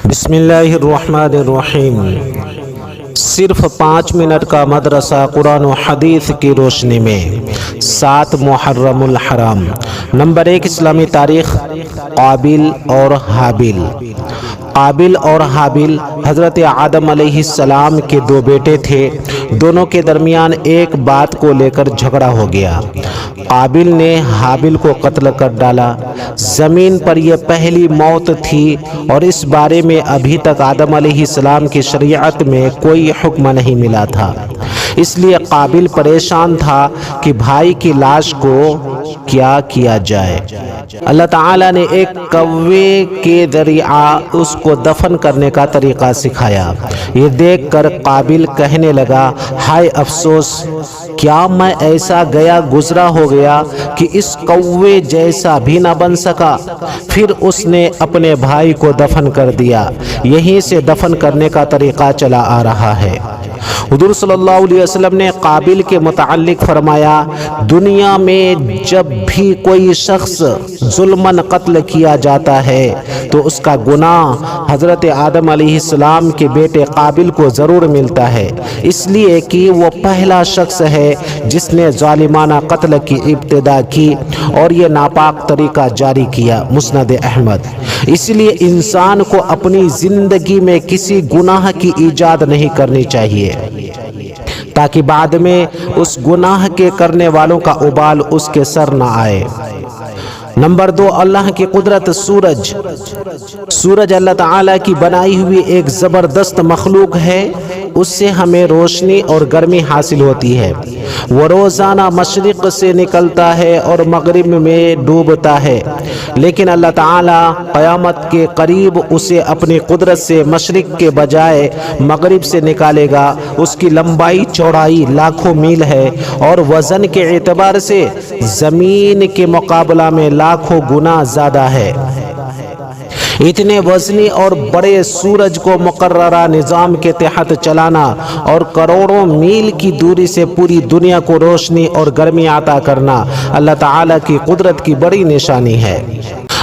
بسم اللہ الرحمن الرحیم۔ صرف 5 منٹ کا مدرسہ قرآن و حدیث کی روشنی میں 7 محرم الحرام۔ نمبر 1، اسلامی تاریخ۔ قابل اور حابیل۔ قابل اور حابیل حضرت آدم علیہ السلام کے 2 بیٹے تھے۔ دونوں کے درمیان ایک بات کو لے کر جھگڑا ہو گیا۔ قابل نے حابیل کو قتل کر ڈالا۔ زمین پر یہ پہلی موت تھی اور اس بارے میں ابھی تک آدم علیہ السلام کی شریعت میں کوئی حکم نہیں ملا تھا۔ اس لیے قابل پریشان تھا کہ بھائی کی لاش کو کیا کیا جائے۔ اللہ تعالیٰ نے ایک کوے کے ذریعہ اس کو دفن کرنے کا طریقہ سکھایا۔ یہ دیکھ کر قابل کہنے لگا، ہائے افسوس، کیا میں ایسا گیا گزرا ہو گیا کہ اس کوے جیسا بھی نہ بن سکا۔ پھر اس نے اپنے بھائی کو دفن کر دیا۔ یہیں سے دفن کرنے کا طریقہ چلا آ رہا ہے۔ حضور صلی اللہ علیہ وسلم نے قابل کے متعلق فرمایا، دنیا میں جب بھی کوئی شخص ظلماً قتل کیا جاتا ہے تو اس کا گناہ حضرت آدم علیہ السلام کے بیٹے قابل کو ضرور ملتا ہے، اس لیے کہ وہ پہلا شخص ہے جس نے ظالمانہ قتل کی ابتدا کی اور یہ ناپاک طریقہ جاری کیا۔ مسند احمد۔ اس لیے انسان کو اپنی زندگی میں کسی گناہ کی ایجاد نہیں کرنی چاہیے تاکہ بعد میں اس گناہ کے کرنے والوں کا وبال اس کے سر نہ آئے۔ نمبر 2، اللہ کی قدرت۔ سورج اللہ تعالیٰ کی بنائی ہوئی ایک زبردست مخلوق ہے۔ اس سے ہمیں روشنی اور گرمی حاصل ہوتی ہے۔ وہ روزانہ مشرق سے نکلتا ہے اور مغرب میں ڈوبتا ہے، لیکن اللہ تعالیٰ قیامت کے قریب اسے اپنی قدرت سے مشرق کے بجائے مغرب سے نکالے گا۔ اس کی لمبائی چوڑائی لاکھوں میل ہے اور وزن کے اعتبار سے زمین کے مقابلہ میں لاکھوں گنا زیادہ ہے۔ اتنے وزنی اور بڑے سورج کو مقررہ نظام کے تحت چلانا اور کروڑوں میل کی دوری سے پوری دنیا کو روشنی اور گرمی عطا کرنا اللہ تعالیٰ کی قدرت کی بڑی نشانی ہے۔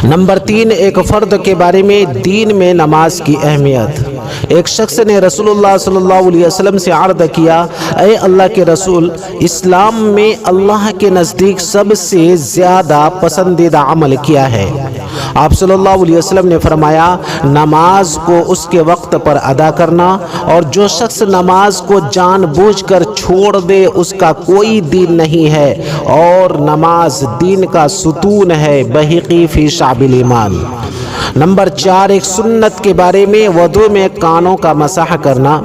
نمبر 3، ایک فرد کے بارے میں دین میں نماز کی اہمیت۔ ایک شخص نے رسول اللہ صلی اللہ علیہ وسلم سے عرض کیا، اے اللہ کے رسول، اسلام میں اللہ کے نزدیک سب سے زیادہ پسندیدہ عمل کیا ہے؟ آپ صلی اللہ علیہ وسلم نے فرمایا، نماز کو اس کے وقت پر ادا کرنا، اور جو شخص نماز کو جان بوجھ کر چھوڑ دے اس کا کوئی دین نہیں ہے، اور نماز دین کا ستون ہے۔ بہقی فی شعب الایمان۔ نمبر 4، ایک سنت کے بارے میں وضو میں کانوں کا مسح کرنا۔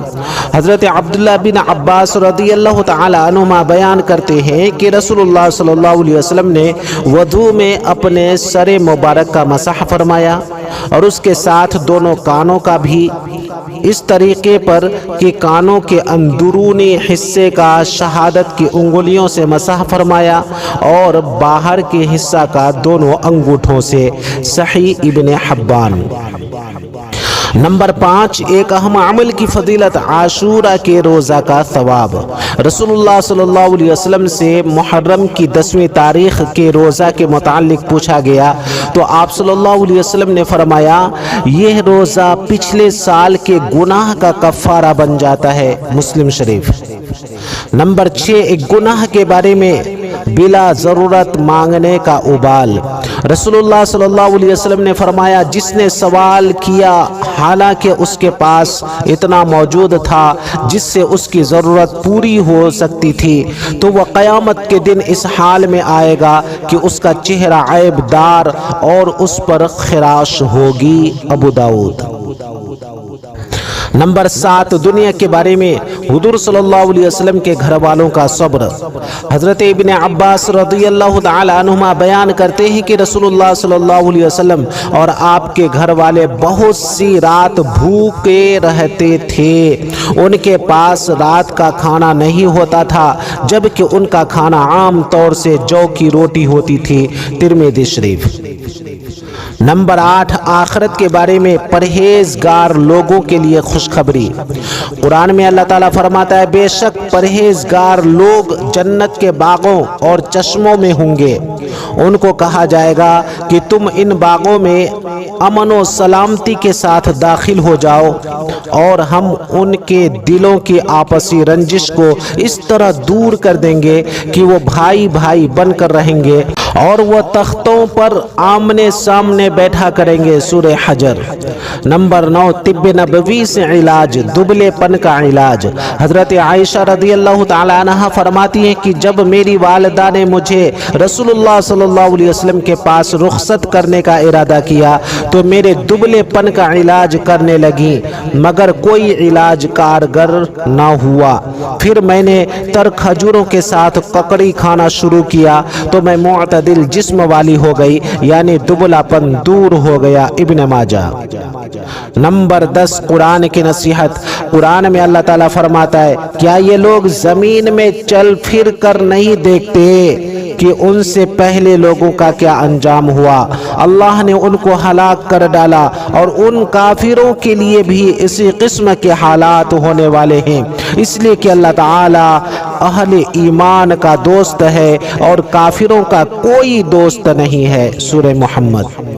حضرت عبداللہ بن عباس رضی اللہ تعالی عنہما بیان کرتے ہیں کہ رسول اللہ صلی اللہ علیہ وسلم نے وضو میں اپنے سر مبارک کا مسح فرمایا اور اس کے ساتھ دونوں کانوں کا بھی، اس طریقے پر کہ کانوں کے اندرونی حصے کا شہادت کی انگلیوں سے مسح فرمایا اور باہر کے حصہ کا دونوں انگوٹھوں سے۔ صحیح ابن حبان۔ نمبر 5، ایک اہم عمل کی فضیلت، عاشورہ کے روزہ کا ثواب۔ رسول اللہ صلی اللہ علیہ وسلم سے محرم کی 10ویں تاریخ کے روزہ کے متعلق پوچھا گیا تو آپ صلی اللہ علیہ وسلم نے فرمایا، یہ روزہ پچھلے سال کے گناہ کا کفارہ بن جاتا ہے۔ مسلم شریف۔ نمبر 6، ایک گناہ کے بارے میں بلا ضرورت مانگنے کا ابال۔ رسول اللہ صلی اللہ علیہ وسلم نے فرمایا، جس نے سوال کیا حالانکہ اس کے پاس اتنا موجود تھا جس سے اس کی ضرورت پوری ہو سکتی تھی، تو وہ قیامت کے دن اس حال میں آئے گا کہ اس کا چہرہ عیب دار اور اس پر خراش ہوگی۔ ابو داؤد۔ نمبر 7، دنیا کے بارے میں حضور صلی اللہ علیہ وسلم کے گھر والوں کا صبر۔ حضرت ابن عباس رضی اللہ تعالی عنہما بیان کرتے ہیں کہ رسول اللہ صلی اللہ علیہ وسلم اور آپ کے گھر والے بہت سی رات بھوکے رہتے تھے۔ ان کے پاس رات کا کھانا نہیں ہوتا تھا، جبکہ ان کا کھانا عام طور سے جو کی روٹی ہوتی تھی۔ ترمذی شریف۔ نمبر 8، آخرت کے بارے میں پرہیزگار لوگوں کے لیے خوشخبری۔ قرآن میں اللہ تعالیٰ فرماتا ہے بے شک پرہیزگار لوگ جنت کے باغوں اور چشموں میں ہوں گے۔ ان کو کہا جائے گا کہ تم ان باغوں میں امن و سلامتی کے ساتھ داخل ہو جاؤ، اور ہم ان کے دلوں کی آپسی رنجش کو اس طرح دور کر دیں گے کہ وہ بھائی بھائی بن کر رہیں گے، اور وہ تختوں پر آمنے سامنے بیٹھا کریں گے۔ سورہ حجر۔ نمبر 9، طب نبوی سے علاج، دبلے پن کا علاج۔ حضرت عائشہ رضی اللہ تعالی عنہ فرماتی ہیں کہ جب میری والدہ نے مجھے رسول اللہ صلی اللہ علیہ وسلم کے پاس رخصت کرنے کا ارادہ کیا تو میرے دبلے پن کا علاج کرنے لگی، مگر کوئی علاج کارگر نہ ہوا۔ پھر میں نے تر کھجوروں کے ساتھ ککڑی کھانا شروع کیا تو میں معتدل جسم والی ہو گئی، یعنی دبلا پن دور ہو گیا۔ ابن ماجہ۔ نمبر 10، قرآن کی نصیحت۔ قرآن میں اللہ تعالیٰ فرماتا ہے کیا یہ لوگ زمین میں چل پھر کر نہیں دیکھتے کہ ان سے پہلے لوگوں کا کیا انجام ہوا؟ اللہ نے ان کو ہلاک کر ڈالا، اور ان کافروں کے لیے بھی اسی قسم کے حالات ہونے والے ہیں، اس لیے کہ اللہ تعالی اہل ایمان کا دوست ہے اور کافروں کا کوئی دوست نہیں ہے۔ سورہ محمد۔